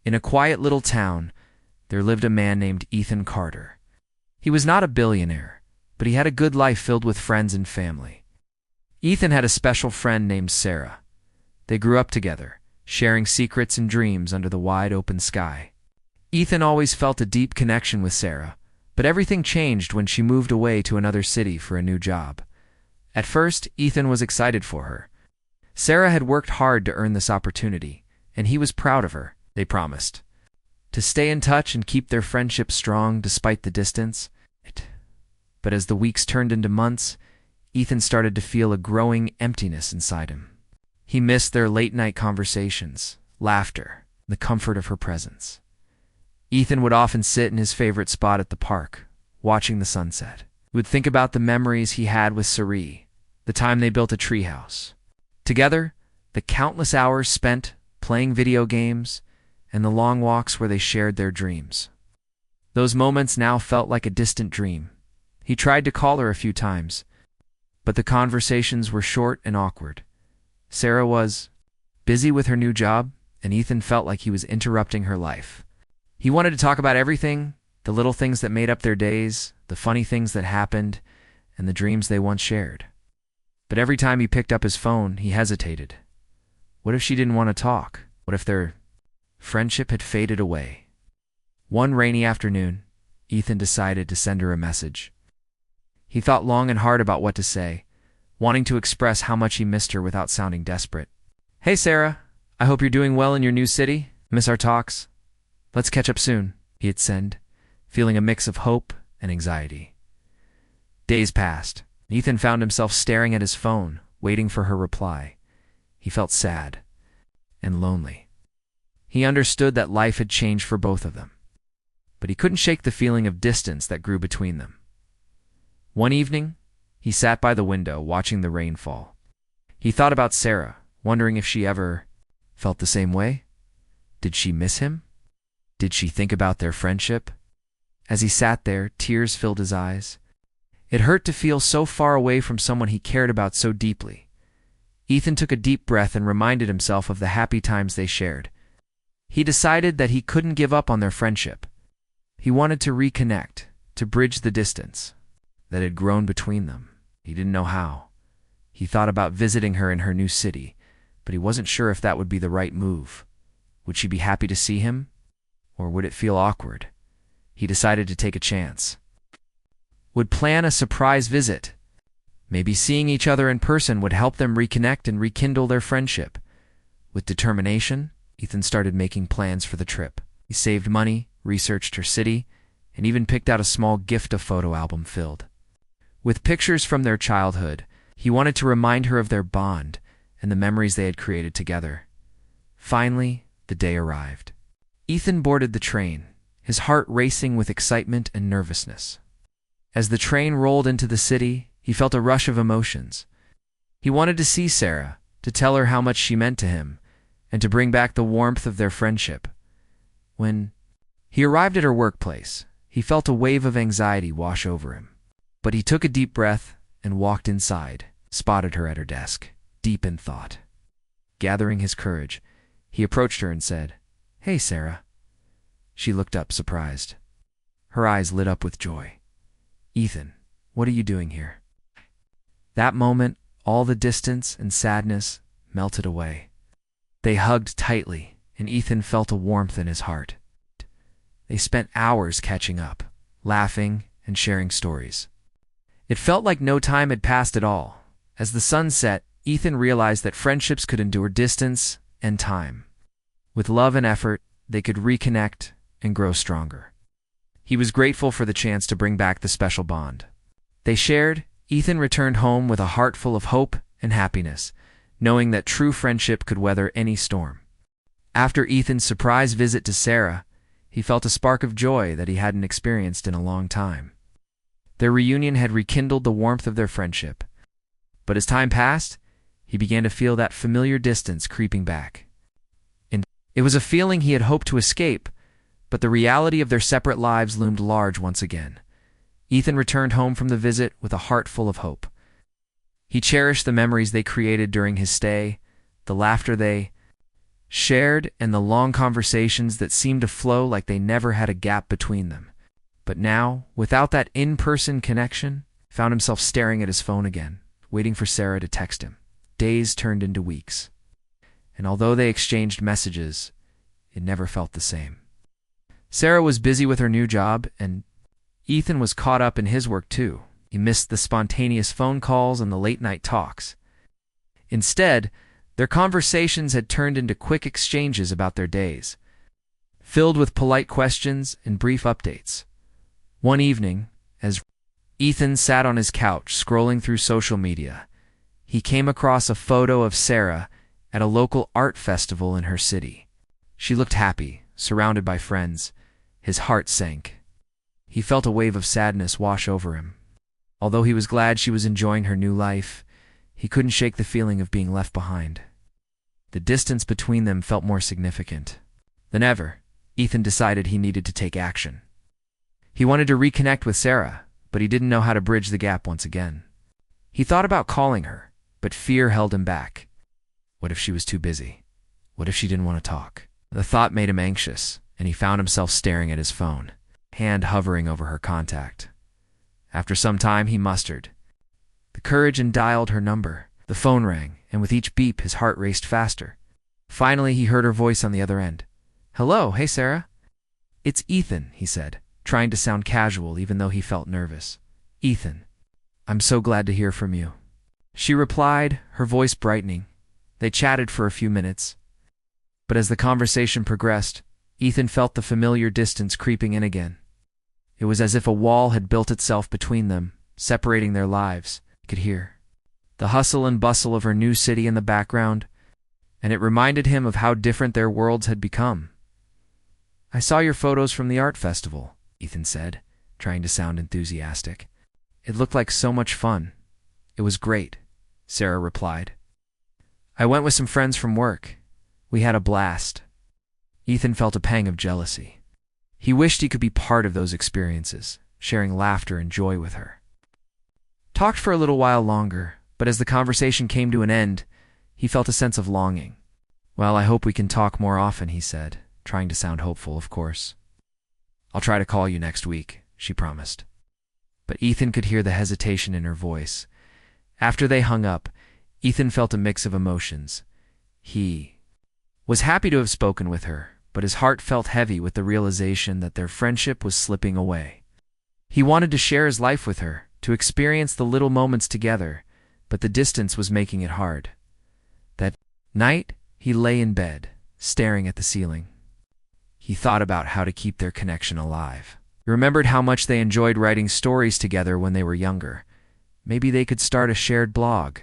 In a quiet little town, there lived a man named Ethan Carter. He was not a billionaire, but he had a good life filled with friends and family. Ethan had a special friend named Sarah. They grew up together, sharing secrets and dreams under the wide open sky. Ethan always felt a deep connection with Sarah, but everything changed when she moved away to another city for a new job. At first, Ethan was excited for her. Sarah had worked hard to earn this opportunity, and he was proud of her. They promised to stay in touch and keep their friendship strong despite the distance. But as the weeks turned into months, Ethan started to feel a growing emptiness inside him. He missed their late-night conversations, laughter, the comfort of her presence. Ethan would often sit in his favorite spot at the park, watching the sunset. He would think about the memories he had with Sarah, the time they built a treehouse. Together, the countless hours spent playing video games, and the long walks where they shared their dreams. Those moments now felt like a distant dream. He tried to call her a few times, but the conversations were short and awkward. Sarah was busy with her new job, and Ethan felt like he was interrupting her life. He wanted to talk about everything, the little things that made up their days, the funny things that happened, and the dreams they once shared. But every time he picked up his phone, he hesitated. What if she didn't want to talk? What if their friendship had faded away? One rainy afternoon, Ethan decided to send her a message. He thought long and hard about what to say, wanting to express how much he missed her without sounding desperate. "Hey Sarah, I hope you're doing well in your new city. Miss our talks. Let's catch up soon," he had said, feeling a mix of hope and anxiety. Days passed. Ethan found himself staring at his phone, waiting for her reply. He felt sad and lonely. He understood that life had changed for both of them, but he couldn't shake the feeling of distance that grew between them. One evening, he sat by the window watching the rain fall. He thought about Sarah, wondering if she ever felt the same way. Did she miss him? Did she think about their friendship? As he sat there, tears filled his eyes. It hurt to feel so far away from someone he cared about so deeply. Ethan took a deep breath and reminded himself of the happy times they shared. He decided that he couldn't give up on their friendship. He wanted to reconnect, to bridge the distance that had grown between them. He didn't know how. He thought about visiting her in her new city, but he wasn't sure if that would be the right move. Would she be happy to see him, or would it feel awkward? He decided to take a chance. Would plan a surprise visit. Maybe seeing each other in person would help them reconnect and rekindle their friendship. With determination, Ethan started making plans for the trip. He saved money, researched her city, and even picked out a small gift a photo album filled. With pictures from their childhood, he wanted to remind her of their bond and the memories they had created together. Finally, the day arrived. Ethan boarded the train, his heart racing with excitement and nervousness. As the train rolled into the city, he felt a rush of emotions. He wanted to see Sarah, to tell her how much she meant to him, and to bring back the warmth of their friendship. When he arrived at her workplace, he felt a wave of anxiety wash over him. But he took a deep breath and walked inside, spotted her at her desk, deep in thought. Gathering his courage, he approached her and said, "Hey, Sarah." She looked up, surprised. Her eyes lit up with joy. "Ethan, what are you doing here?" That moment, all the distance and sadness melted away. They hugged tightly, and Ethan felt a warmth in his heart. They spent hours catching up, laughing and sharing stories. It felt like no time had passed at all. As the sun set, Ethan realized that friendships could endure distance and time. With love and effort, they could reconnect and grow stronger. He was grateful for the chance to bring back the special bond. They shared. Ethan returned home with a heart full of hope and happiness, knowing that true friendship could weather any storm. After Ethan's surprise visit to Sarah, he felt a spark of joy that he hadn't experienced in a long time. Their reunion had rekindled the warmth of their friendship. But as time passed, he began to feel that familiar distance creeping back. And it was a feeling he had hoped to escape, but the reality of their separate lives loomed large once again. Ethan returned home from the visit with a heart full of hope. He cherished the memories they created during his stay, the laughter they shared, and the long conversations that seemed to flow like they never had a gap between them. But now, without that in-person connection, found himself staring at his phone again, waiting for Sarah to text him. Days turned into weeks. And although they exchanged messages, it never felt the same. Sarah was busy with her new job, and Ethan was caught up in his work too. He missed the spontaneous phone calls and the late-night talks. Instead, their conversations had turned into quick exchanges about their days, filled with polite questions and brief updates. One evening, as Ethan sat on his couch scrolling through social media, he came across a photo of Sarah at a local art festival in her city. She looked happy, surrounded by friends. His heart sank. He felt a wave of sadness wash over him. Although he was glad she was enjoying her new life, he couldn't shake the feeling of being left behind. The distance between them felt more significant than ever. Ethan decided he needed to take action. He wanted to reconnect with Sarah, but he didn't know how to bridge the gap once again. He thought about calling her, but fear held him back. What if she was too busy? What if she didn't want to talk? The thought made him anxious, and he found himself staring at his phone, hand hovering over her contact. After some time, he mustered the courage and dialed her number. The phone rang, and with each beep, his heart raced faster. Finally, he heard her voice on the other end. "Hello, hey Sarah." "It's Ethan," he said, trying to sound casual even though he felt nervous. "Ethan, I'm so glad to hear from you." She replied, her voice brightening. They chatted for a few minutes. But as the conversation progressed, Ethan felt the familiar distance creeping in again. It was as if a wall had built itself between them, separating their lives. He could hear the hustle and bustle of her new city in the background, and it reminded him of how different their worlds had become. "I saw your photos from the art festival," Ethan said, trying to sound enthusiastic. "It looked like so much fun." "It was great," Sarah replied. "I went with some friends from work. We had a blast." Ethan felt a pang of jealousy. He wished he could be part of those experiences, sharing laughter and joy with her. Talked for a little while longer, but as the conversation came to an end, he felt a sense of longing. "Well, I hope we can talk more often," he said, trying to sound hopeful, of course. "I'll try to call you next week," she promised. But Ethan could hear the hesitation in her voice. After they hung up, Ethan felt a mix of emotions. He was happy to have spoken with her, but his heart felt heavy with the realization that their friendship was slipping away. He wanted to share his life with her, to experience the little moments together, but the distance was making it hard. That night, he lay in bed, staring at the ceiling. He thought about how to keep their connection alive. He remembered how much they enjoyed writing stories together when they were younger. Maybe they could start a shared blog.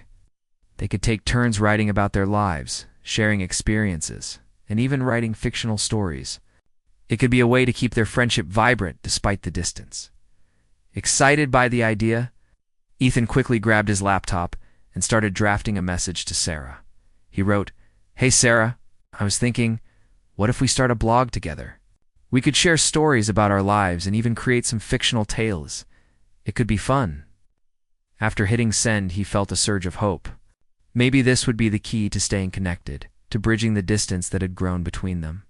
They could take turns writing about their lives, sharing experiences, and even writing fictional stories. It could be a way to keep their friendship vibrant despite the distance. Excited by the idea, Ethan quickly grabbed his laptop and started drafting a message to Sarah. He wrote, "Hey Sarah, I was thinking, what if we start a blog together? We could share stories about our lives and even create some fictional tales. It could be fun." After hitting send, he felt a surge of hope. Maybe this would be the key to staying connected, to bridging the distance that had grown between them.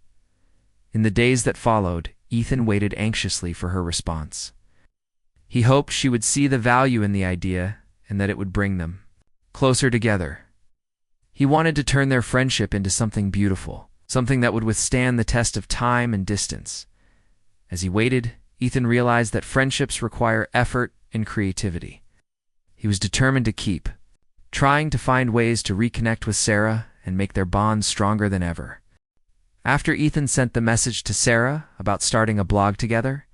In the days that followed, Ethan waited anxiously for her response. He hoped she would see the value in the idea and that it would bring them closer together. He wanted to turn their friendship into something beautiful, something that would withstand the test of time and distance. As he waited, Ethan realized that friendships require effort and creativity. He was determined to keep trying to find ways to reconnect with Sarah and make their bond stronger than ever. After Ethan sent the message to Sarah about starting a blog together,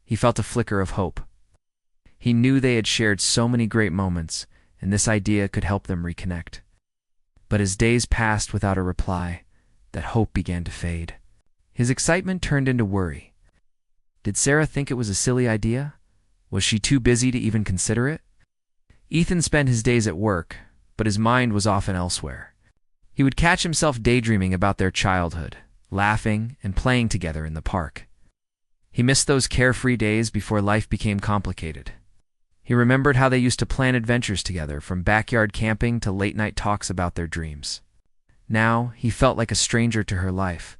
he felt a flicker of hope. He knew they had shared so many great moments, and this idea could help them reconnect. But as days passed without a reply, that hope began to fade. His excitement turned into worry. Did Sarah think it was a silly idea? Was she too busy to even consider it? Ethan spent his days at work, but his mind was often elsewhere. He would catch himself daydreaming about their childhood, laughing and playing together in the park. He missed those carefree days before life became complicated. He remembered how they used to plan adventures together, from backyard camping to late-night talks about their dreams. Now he felt like a stranger to her life.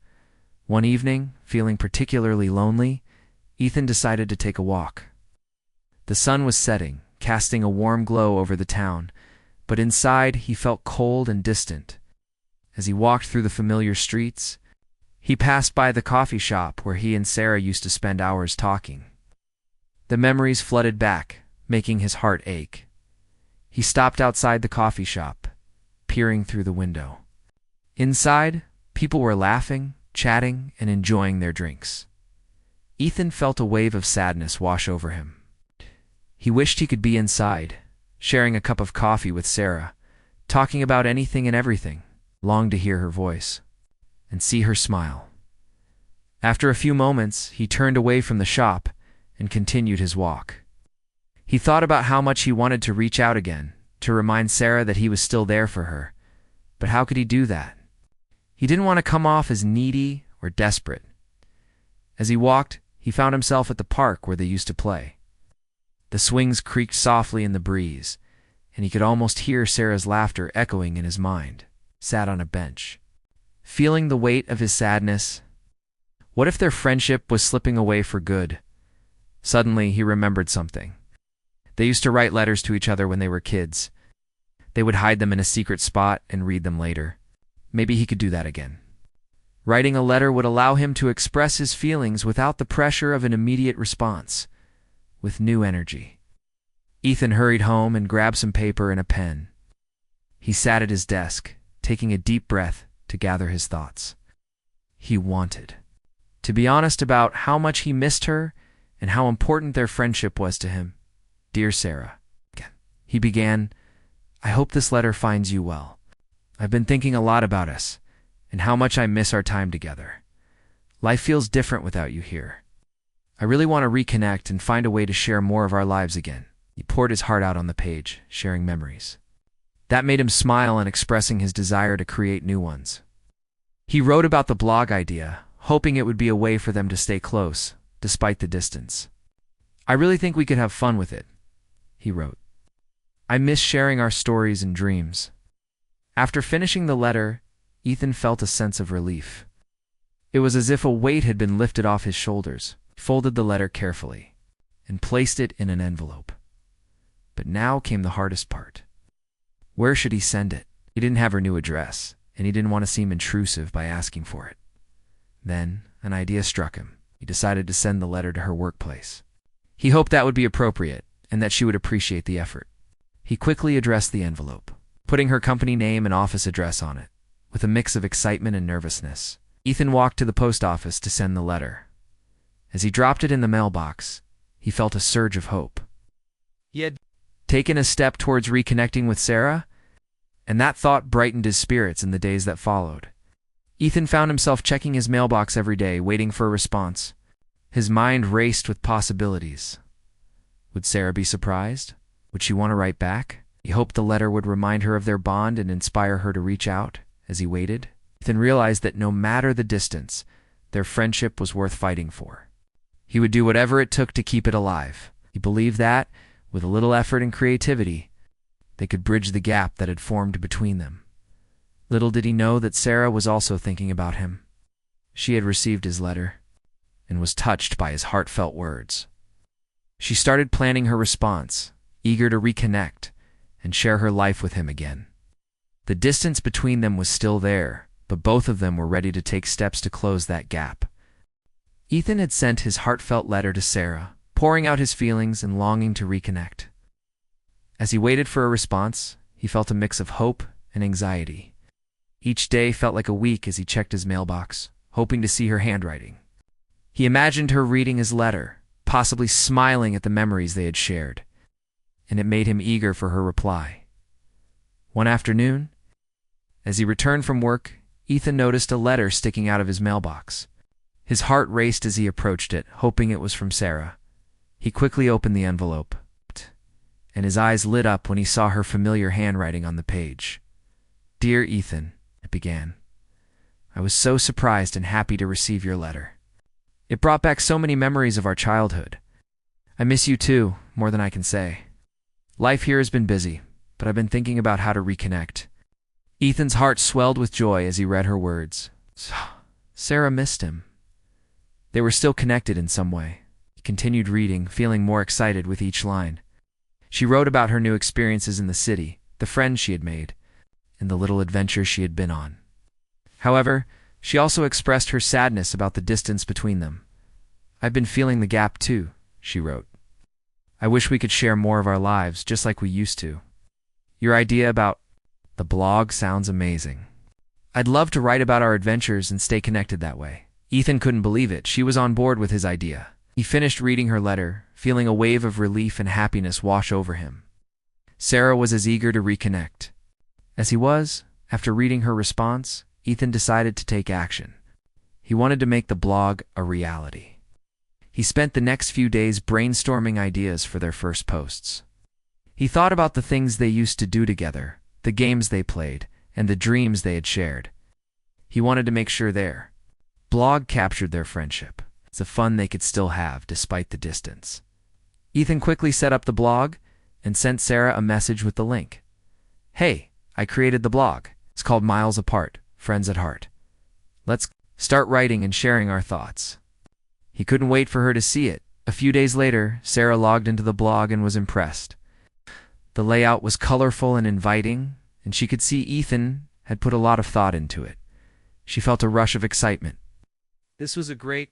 One evening, feeling particularly lonely, Ethan decided to take a walk. The sun was setting, casting a warm glow over the town, but inside he felt cold and distant. As he walked through the familiar streets, he passed by the coffee shop where he and Sarah used to spend hours talking. The memories flooded back, making his heart ache. He stopped outside the coffee shop, peering through the window. Inside, people were laughing, chatting, and enjoying their drinks. Ethan felt a wave of sadness wash over him. He wished he could be inside, sharing a cup of coffee with Sarah, talking about anything and everything, longed to hear her voice and see her smile. After a few moments, he turned away from the shop and continued his walk. He thought about how much he wanted to reach out again, to remind Sarah that he was still there for her. But how could he do that? He didn't want to come off as needy or desperate. As he walked, he found himself at the park where they used to play. The swings creaked softly in the breeze, and he could almost hear Sarah's laughter echoing in his mind. Sat on a bench, feeling the weight of his sadness. What if their friendship was slipping away for good? Suddenly, he remembered something. They used to write letters to each other when they were kids. They would hide them in a secret spot and read them later. Maybe he could do that again. Writing a letter would allow him to express his feelings without the pressure of an immediate response, with new energy. Ethan hurried home and grabbed some paper and a pen. He sat at his desk, taking a deep breath to gather his thoughts. He wanted to be honest about how much he missed her and how important their friendship was to him. Dear Sarah, he began, I hope this letter finds you well. I've been thinking a lot about us and how much I miss our time together. Life feels different without you here. I really want to reconnect and find a way to share more of our lives again. He poured his heart out on the page, sharing memories. That made him smile and expressing his desire to create new ones. He wrote about the blog idea, hoping it would be a way for them to stay close, despite the distance. I really think we could have fun with it, he wrote. I miss sharing our stories and dreams. After finishing the letter, Ethan felt a sense of relief. It was as if a weight had been lifted off his shoulders. He folded the letter carefully and placed it in an envelope. But now came the hardest part. Where should he send it? He didn't have her new address, and he didn't want to seem intrusive by asking for it. Then, an idea struck him. He decided to send the letter to her workplace. He hoped that would be appropriate, and that she would appreciate the effort. He quickly addressed the envelope, putting her company name and office address on it. With a mix of excitement and nervousness, Ethan walked to the post office to send the letter. As he dropped it in the mailbox, he felt a surge of hope. He had taken a step towards reconnecting with Sarah, and that thought brightened his spirits in the days that followed. Ethan found himself checking his mailbox every day, waiting for a response. His mind raced with possibilities. Would Sarah be surprised? Would she want to write back? He hoped the letter would remind her of their bond and inspire her to reach out. As he waited, Ethan realized that no matter the distance, their friendship was worth fighting for. He would do whatever it took to keep it alive. He believed that, with a little effort and creativity, they could bridge the gap that had formed between them. Little did he know that Sarah was also thinking about him. She had received his letter and was touched by his heartfelt words. She started planning her response, eager to reconnect and share her life with him again. The distance between them was still there, but both of them were ready to take steps to close that gap. Ethan had sent his heartfelt letter to Sarah, pouring out his feelings and longing to reconnect. As he waited for a response, he felt a mix of hope and anxiety. Each day felt like a week as he checked his mailbox, hoping to see her handwriting. He imagined her reading his letter, possibly smiling at the memories they had shared, and it made him eager for her reply. One afternoon, as he returned from work, Ethan noticed a letter sticking out of his mailbox. His heart raced as he approached it, hoping it was from Sarah. He quickly opened the envelope, and his eyes lit up when he saw her familiar handwriting on the page. Dear Ethan, it began. I was so surprised and happy to receive your letter. It brought back so many memories of our childhood. I miss you too, more than I can say. Life here has been busy, but I've been thinking about how to reconnect. Ethan's heart swelled with joy as he read her words. Sarah missed him. They were still connected in some way. He continued reading, feeling more excited with each line. She wrote about her new experiences in the city, the friends she had made, and the little adventures she had been on. However, she also expressed her sadness about the distance between them. I've been feeling the gap too, she wrote. I wish we could share more of our lives just like we used to. Your idea about the blog sounds amazing. I'd love to write about our adventures and stay connected that way. Ethan couldn't believe it. She was on board with his idea. He finished reading her letter, feeling a wave of relief and happiness wash over him. Sarah was as eager to reconnect as he was. After reading her response, Ethan decided to take action. He wanted to make the blog a reality. He spent the next few days brainstorming ideas for their first posts. He thought about the things they used to do together, the games they played, and the dreams they had shared. He wanted to make sure their blog captured their friendship, the fun they could still have despite the distance. Ethan quickly set up the blog and sent Sarah a message with the link. Hey, I created the blog. It's called Miles Apart, Friends at Heart. Let's start writing and sharing our thoughts. He couldn't wait for her to see it. A few days later, Sarah logged into the blog and was impressed. The layout was colorful and inviting, and she could see Ethan had put a lot of thought into it. She felt a rush of excitement. This was a great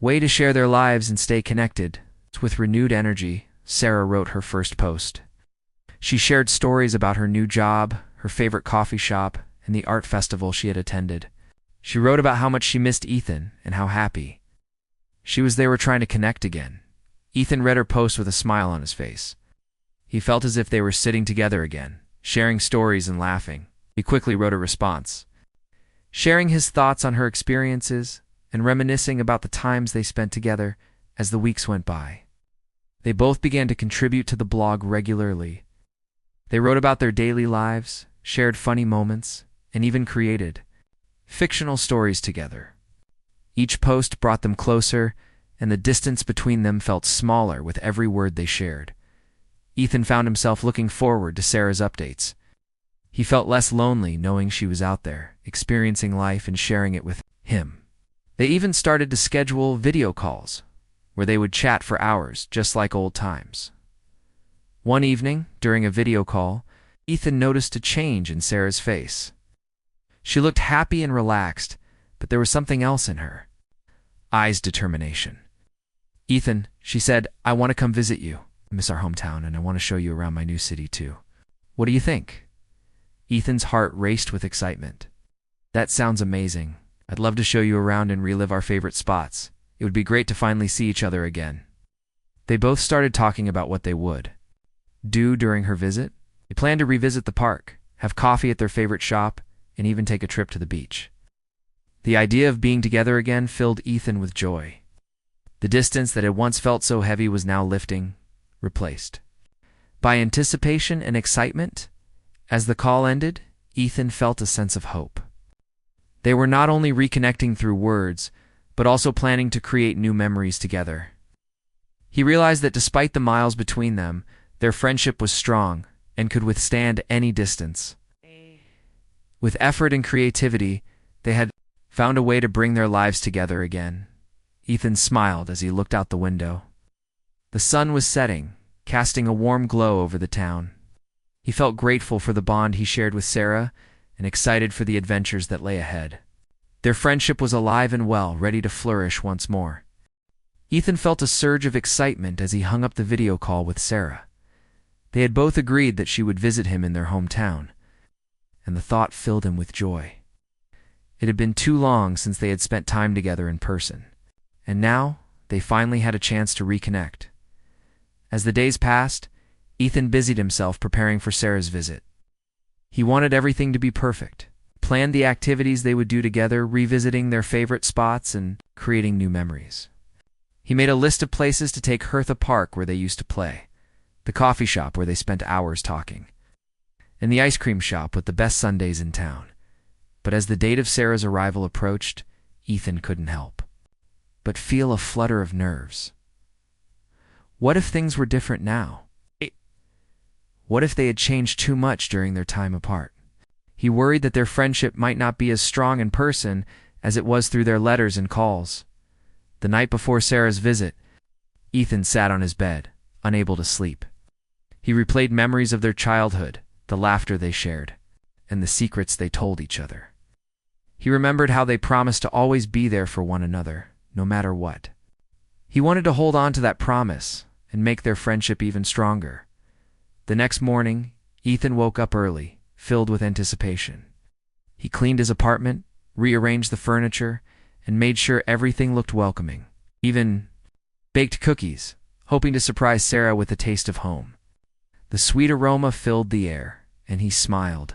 way to share their lives and stay connected. With renewed energy, Sarah wrote her first post. She shared stories about her new job, her favorite coffee shop, and the art festival she had attended. She wrote about how much she missed Ethan and how happy they were trying to connect again. Ethan read her post with a smile on his face. He felt as if they were sitting together again, sharing stories and laughing. He quickly wrote a response, sharing his thoughts on her experiences and reminiscing about the times they spent together as the weeks went by. They both began to contribute to the blog regularly. They wrote about their daily lives, shared funny moments, and even created fictional stories together. Each post brought them closer, and the distance between them felt smaller with every word they shared. Ethan found himself looking forward to Sarah's updates. He felt less lonely knowing she was out there, experiencing life and sharing it with him. They even started to schedule video calls, where they would chat for hours, just like old times. One evening, during a video call, Ethan noticed a change in Sarah's face. She looked happy and relaxed, but there was something else in her eyes. Determination. Ethan, she said, I want to come visit you. I miss our hometown, and I want to show you around my new city too. What do you think? Ethan's heart raced with excitement. That sounds amazing. I'd love to show you around and relive our favorite spots. It would be great to finally see each other again. They both started talking about what they would do during her visit. They planned to revisit the park, have coffee at their favorite shop, and even take a trip to the beach. The idea of being together again filled Ethan with joy. The distance that had once felt so heavy was now lifting, replaced by anticipation and excitement. As the call ended, Ethan felt a sense of hope. They were not only reconnecting through words, but also planning to create new memories together. He realized that despite the miles between them, their friendship was strong and could withstand any distance. With effort and creativity, they had found a way to bring their lives together again. Ethan smiled as he looked out the window. The sun was setting, casting a warm glow over the town. He felt grateful for the bond he shared with Sarah and excited for the adventures that lay ahead. Their friendship was alive and well, ready to flourish once more. Ethan felt a surge of excitement as he hung up the video call with Sarah. They had both agreed that she would visit him in their hometown, and the thought filled him with joy. It had been too long since they had spent time together in person, and now they finally had a chance to reconnect. As the days passed, Ethan busied himself preparing for Sarah's visit. He wanted everything to be perfect, planned the activities they would do together, revisiting their favorite spots and creating new memories. He made a list of places to take Hertha Park where they used to play, the coffee shop where they spent hours talking, and the ice cream shop with the best sundaes in town. But as the date of Sarah's arrival approached, Ethan couldn't help but feel a flutter of nerves. What if things were different now? What if they had changed too much during their time apart? He worried that their friendship might not be as strong in person as it was through their letters and calls. The night before Sarah's visit, Ethan sat on his bed, unable to sleep. He replayed memories of their childhood, the laughter they shared, and the secrets they told each other. He remembered how they promised to always be there for one another, no matter what. He wanted to hold on to that promise and make their friendship even stronger. The next morning, Ethan woke up early, filled with anticipation. He cleaned his apartment, rearranged the furniture, and made sure everything looked welcoming. Even baked cookies, hoping to surprise Sarah with a taste of home. The sweet aroma filled the air, and he smiled,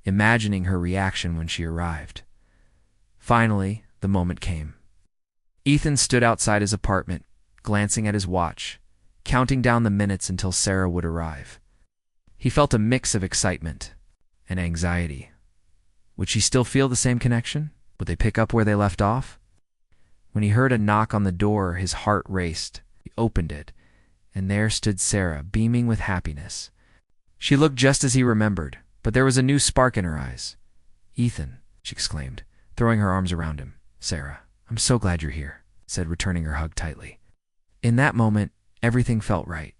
imagining her reaction when she arrived. Finally, the moment came. Ethan stood outside his apartment, glancing at his watch, counting down the minutes until Sarah would arrive. He felt a mix of excitement and anxiety. Would she still feel the same connection? Would they pick up where they left off? When he heard a knock on the door, his heart raced. He opened it, and there stood Sarah, beaming with happiness. She looked just as he remembered, but there was a new spark in her eyes. "Ethan," she exclaimed, throwing her arms around him. "Sarah, I'm so glad you're here," said, returning her hug tightly. In that moment, everything felt right.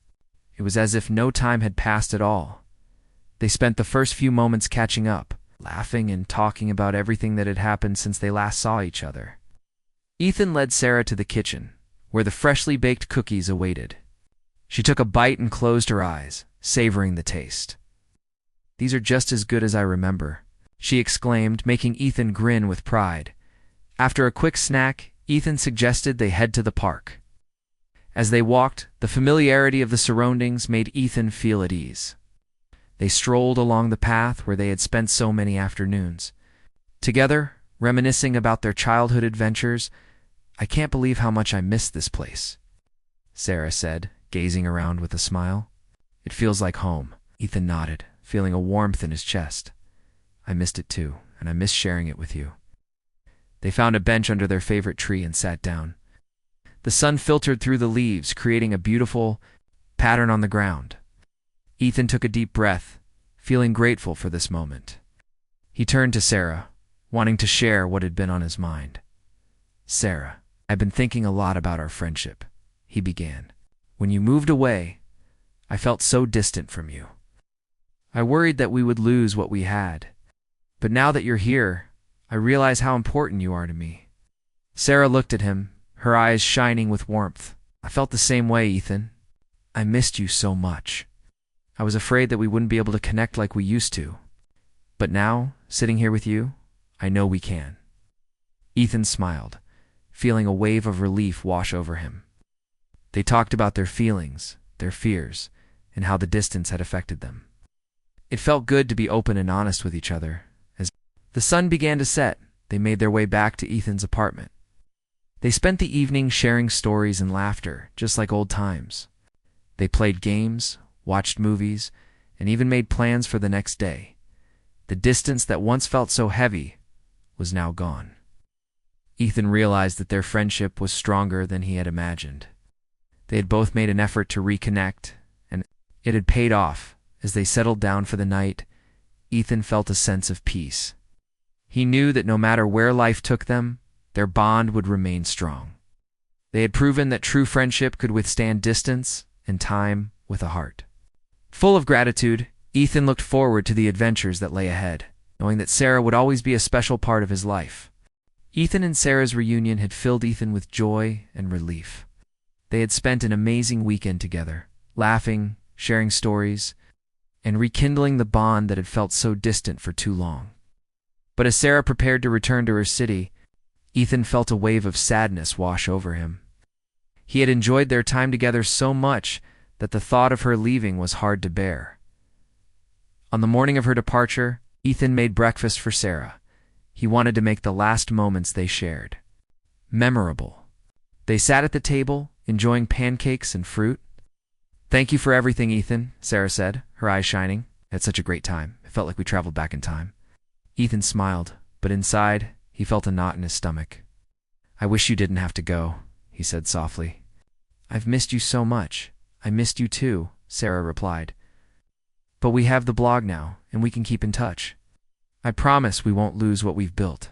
It was as if no time had passed at all. They spent the first few moments catching up, laughing and talking about everything that had happened since they last saw each other. Ethan led Sarah to the kitchen, where the freshly baked cookies awaited. She took a bite and closed her eyes, savoring the taste. "These are just as good as I remember," she exclaimed, making Ethan grin with pride. After a quick snack, Ethan suggested they head to the park. As they walked, the familiarity of the surroundings made Ethan feel at ease. They strolled along the path where they had spent so many afternoons. Together, reminiscing about their childhood adventures. "I can't believe how much I missed this place," Sarah said, gazing around with a smile. "It feels like home." Ethan nodded, feeling a warmth in his chest. "I missed it too, and I miss sharing it with you." They found a bench under their favorite tree and sat down. The sun filtered through the leaves, creating a beautiful pattern on the ground. Ethan took a deep breath, feeling grateful for this moment. He turned to Sarah, wanting to share what had been on his mind. "Sarah, I've been thinking a lot about our friendship," he began. "When you moved away, I felt so distant from you. I worried that we would lose what we had. But now that you're here, I realize how important you are to me." Sarah looked at him, her eyes shining with warmth. "I felt the same way, Ethan. I missed you so much. I was afraid that we wouldn't be able to connect like we used to. But now, sitting here with you, I know we can." Ethan smiled, feeling a wave of relief wash over him. They talked about their feelings, their fears, and how the distance had affected them. It felt good to be open and honest with each other. As the sun began to set, they made their way back to Ethan's apartment. They spent the evening sharing stories and laughter, just like old times. They played games, watched movies, and even made plans for the next day. The distance that once felt so heavy was now gone. Ethan realized that their friendship was stronger than he had imagined. They had both made an effort to reconnect, and it had paid off. As they settled down for the night, Ethan felt a sense of peace. He knew that no matter where life took them, their bond would remain strong. They had proven that true friendship could withstand distance and time with a heart. Full of gratitude, Ethan looked forward to the adventures that lay ahead, knowing that Sarah would always be a special part of his life. Ethan and Sarah's reunion had filled Ethan with joy and relief. They had spent an amazing weekend together, laughing, sharing stories, and rekindling the bond that had felt so distant for too long. But as Sarah prepared to return to her city, Ethan felt a wave of sadness wash over him. He had enjoyed their time together so much that the thought of her leaving was hard to bear. On the morning of her departure, Ethan made breakfast for Sarah. He wanted to make the last moments they shared memorable. They sat at the table, enjoying pancakes and fruit. "Thank you for everything, Ethan," Sarah said, her eyes shining. "I had such a great time. It felt like we traveled back in time." Ethan smiled, but inside, he felt a knot in his stomach. "I wish you didn't have to go," he said softly. "I've missed you so much." "I missed you too," Sarah replied. "But we have the blog now, and we can keep in touch. I promise we won't lose what we've built."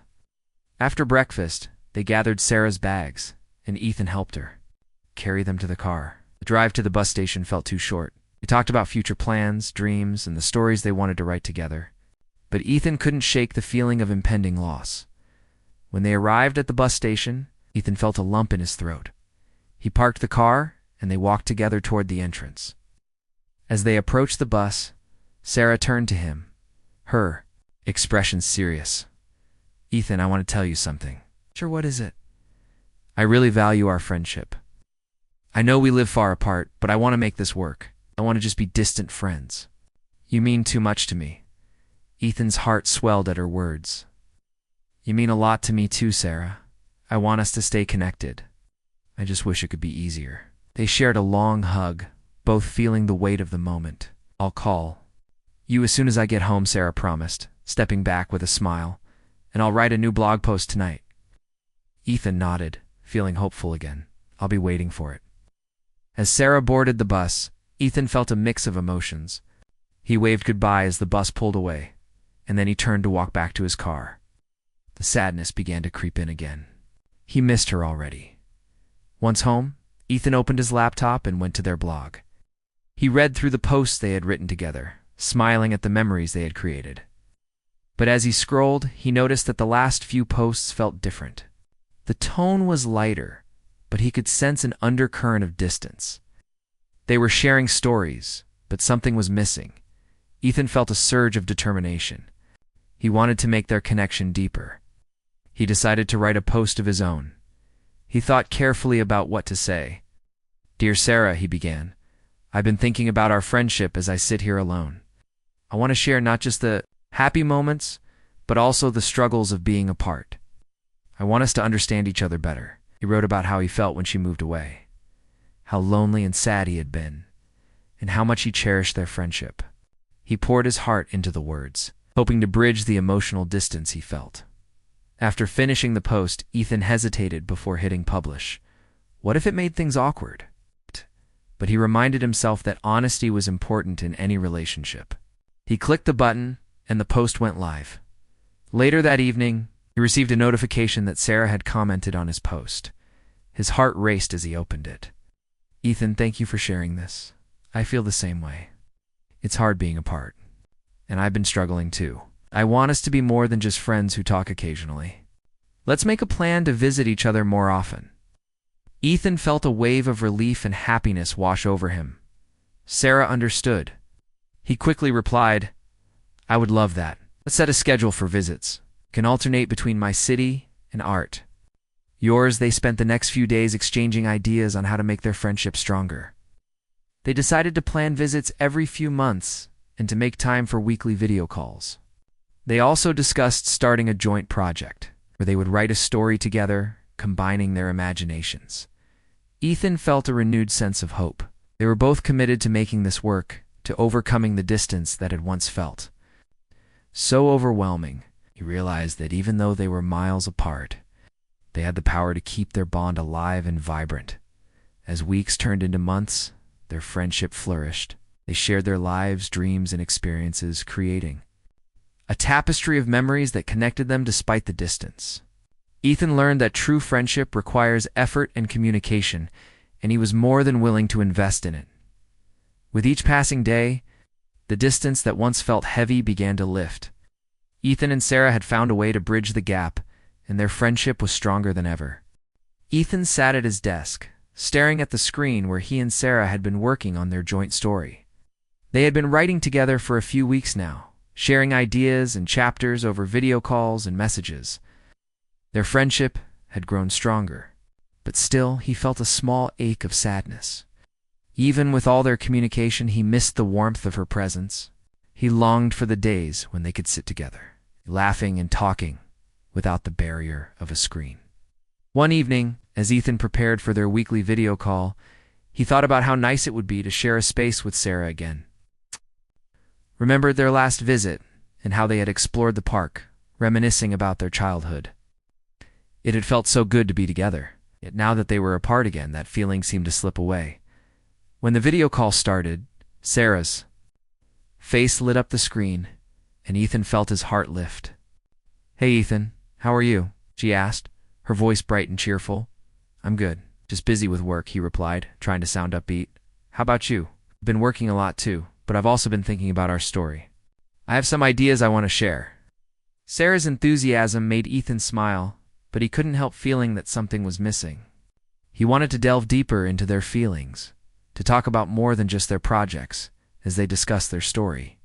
After breakfast, they gathered Sarah's bags, and Ethan helped her carry them to the car. The drive to the bus station felt too short. They talked about future plans, dreams, and the stories they wanted to write together. But Ethan couldn't shake the feeling of impending loss. When they arrived at the bus station, Ethan felt a lump in his throat. He parked the car, and they walked together toward the entrance. As they approached the bus, Sarah turned to him, her expression serious. "Ethan, I want to tell you something." "Sure, what is it?" "I really value our friendship. I know we live far apart, but I want to make this work. I want to just be distant friends. You mean too much to me." Ethan's heart swelled at her words. "You mean a lot to me too, Sarah. I want us to stay connected. I just wish it could be easier." They shared a long hug, both feeling the weight of the moment. "I'll call you as soon as I get home," Sarah promised, stepping back with a smile, "and I'll write a new blog post tonight." Ethan nodded, feeling hopeful again. "I'll be waiting for it." As Sarah boarded the bus, Ethan felt a mix of emotions. He waved goodbye as the bus pulled away, and then he turned to walk back to his car. The sadness began to creep in again. He missed her already. Once home, Ethan opened his laptop and went to their blog. He read through the posts they had written together, smiling at the memories they had created. But as he scrolled, he noticed that the last few posts felt different. The tone was lighter, but he could sense an undercurrent of distance. They were sharing stories, but something was missing. Ethan felt a surge of determination. He wanted to make their connection deeper. He decided to write a post of his own. He thought carefully about what to say. "Dear Sarah," he began, "I've been thinking about our friendship as I sit here alone. I want to share not just the happy moments, but also the struggles of being apart. I want us to understand each other better." He wrote about how he felt when she moved away, how lonely and sad he had been, and how much he cherished their friendship. He poured his heart into the words, hoping to bridge the emotional distance he felt. After finishing the post, Ethan hesitated before hitting publish. What if it made things awkward? But he reminded himself that honesty was important in any relationship. He clicked the button, and the post went live. Later that evening, he received a notification that Sarah had commented on his post. His heart raced as he opened it. "Ethan, thank you for sharing this. I feel the same way. It's hard being apart. And I've been struggling too. I want us to be more than just friends who talk occasionally. Let's make a plan to visit each other more often." Ethan felt a wave of relief and happiness wash over him. Sarah understood. He quickly replied, "I would love that. Let's set a schedule for visits. Can alternate between my city and art." Yours. They spent the next few days exchanging ideas on how to make their friendship stronger. They decided to plan visits every few months and to make time for weekly video calls. They also discussed starting a joint project where they would write a story together, combining their imaginations. Ethan felt a renewed sense of hope. They were both committed to making this work, to overcoming the distance that had once felt so overwhelming. He realized that even though they were miles apart, they had the power to keep their bond alive and vibrant. As weeks turned into months, their friendship flourished. They shared their lives, dreams, and experiences, creating a tapestry of memories that connected them despite the distance. Ethan learned that true friendship requires effort and communication, and he was more than willing to invest in it. With each passing day, the distance that once felt heavy began to lift. Ethan and Sarah had found a way to bridge the gap, and their friendship was stronger than ever. Ethan sat at his desk, staring at the screen where he and Sarah had been working on their joint story. They had been writing together for a few weeks now, sharing ideas and chapters over video calls and messages. Their friendship had grown stronger, but still he felt a small ache of sadness. Even with all their communication, he missed the warmth of her presence. He longed for the days when they could sit together, laughing and talking without the barrier of a screen. One evening, as Ethan prepared for their weekly video call, he thought about how nice it would be to share a space with Sarah again. Remembered their last visit and how they had explored the park, reminiscing about their childhood. It had felt so good to be together, yet now that they were apart again, that feeling seemed to slip away. When the video call started, Sarah's face lit up the screen, and Ethan felt his heart lift. "Hey, Ethan, how are you?" she asked, her voice bright and cheerful. "I'm good. Just busy with work," he replied, trying to sound upbeat. "How about you?" "I've been working a lot too, but I've also been thinking about our story. I have some ideas I want to share." Sarah's enthusiasm made Ethan smile, but he couldn't help feeling that something was missing. He wanted to delve deeper into their feelings, to talk about more than just their projects, as they discussed their story.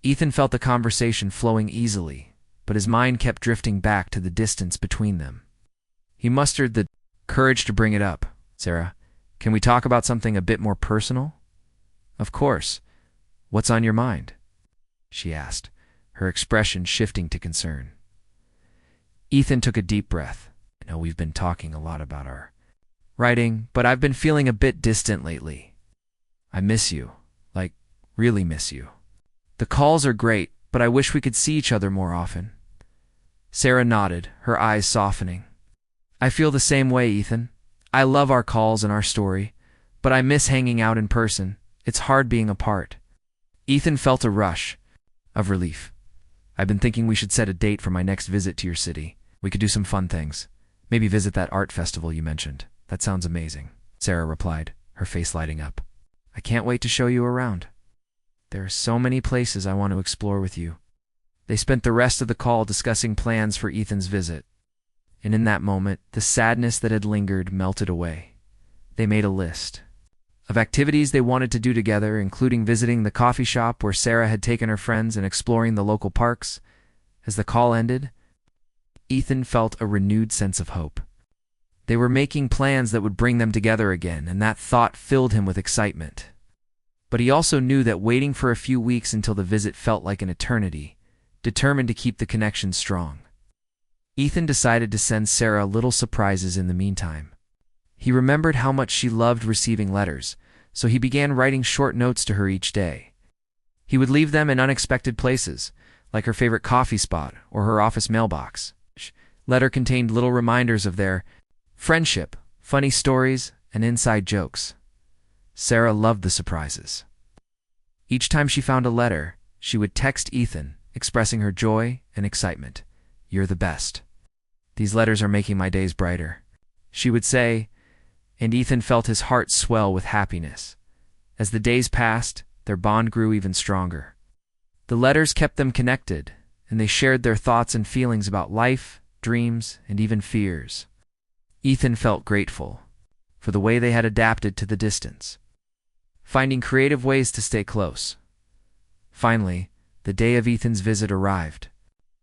Ethan felt the conversation flowing easily, but his mind kept drifting back to the distance between them. He mustered the courage to bring it up. "Sarah, can we talk about something a bit more personal?" "Of course. What's on your mind?" she asked, her expression shifting to concern. Ethan took a deep breath. "I know we've been talking a lot about our writing, but I've been feeling a bit distant lately. I miss you, like, really miss you. The calls are great, but I wish we could see each other more often." Sarah nodded, her eyes softening. "I feel the same way, Ethan. I love our calls and our story, but I miss hanging out in person. It's hard being apart." Ethan felt a rush of relief. "I've been thinking we should set a date for my next visit to your city. We could do some fun things. Maybe visit that art festival you mentioned." "That sounds amazing," Sarah replied, her face lighting up. "I can't wait to show you around. There are so many places I want to explore with you." They spent the rest of the call discussing plans for Ethan's visit. And in that moment, the sadness that had lingered melted away. They made a list of activities they wanted to do together, including visiting the coffee shop where Sarah had taken her friends and exploring the local parks. As the call ended, Ethan felt a renewed sense of hope. They were making plans that would bring them together again, and that thought filled him with excitement. But he also knew that waiting for a few weeks until the visit felt like an eternity, determined to keep the connection strong. Ethan decided to send Sarah little surprises in the meantime. He remembered how much she loved receiving letters, so he began writing short notes to her each day. He would leave them in unexpected places, like her favorite coffee spot or her office mailbox. Each letter contained little reminders of their friendship, funny stories, and inside jokes. Sarah loved the surprises. Each time she found a letter, she would text Ethan, expressing her joy and excitement. "You're the best. These letters are making my days brighter," she would say, and Ethan felt his heart swell with happiness. As the days passed, their bond grew even stronger. The letters kept them connected, and they shared their thoughts and feelings about life, dreams, and even fears. Ethan felt grateful for the way they had adapted to the distance, finding creative ways to stay close. Finally, the day of Ethan's visit arrived.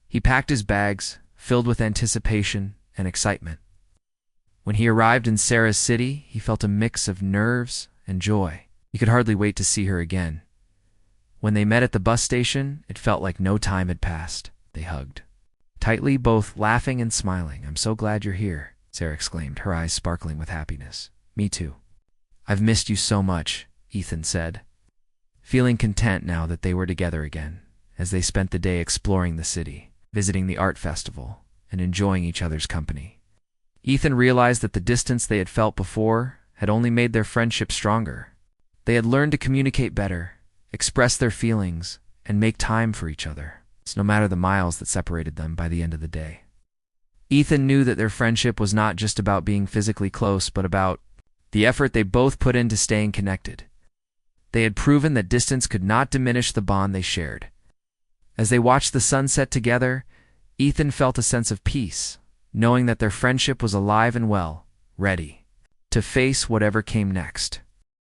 He packed his bags, filled with anticipation and excitement. When he arrived in Sarah's city, he felt a mix of nerves and joy. He could hardly wait to see her again. When they met at the bus station, it felt like no time had passed. They hugged tightly, both laughing and smiling. "I'm so glad you're here," Sarah exclaimed, her eyes sparkling with happiness. "Me too. I've missed you so much," Ethan said, feeling content now that they were together again, as they spent the day exploring the city, visiting the art festival, and enjoying each other's company. Ethan realized that the distance they had felt before had only made their friendship stronger. They had learned to communicate better, express their feelings, and make time for each other, no matter the miles that separated them by the end of the day. Ethan knew that their friendship was not just about being physically close, but about the effort they both put into staying connected. They had proven that distance could not diminish the bond they shared. As they watched the sunset together, Ethan felt a sense of peace, knowing that their friendship was alive and well, ready to face whatever came next.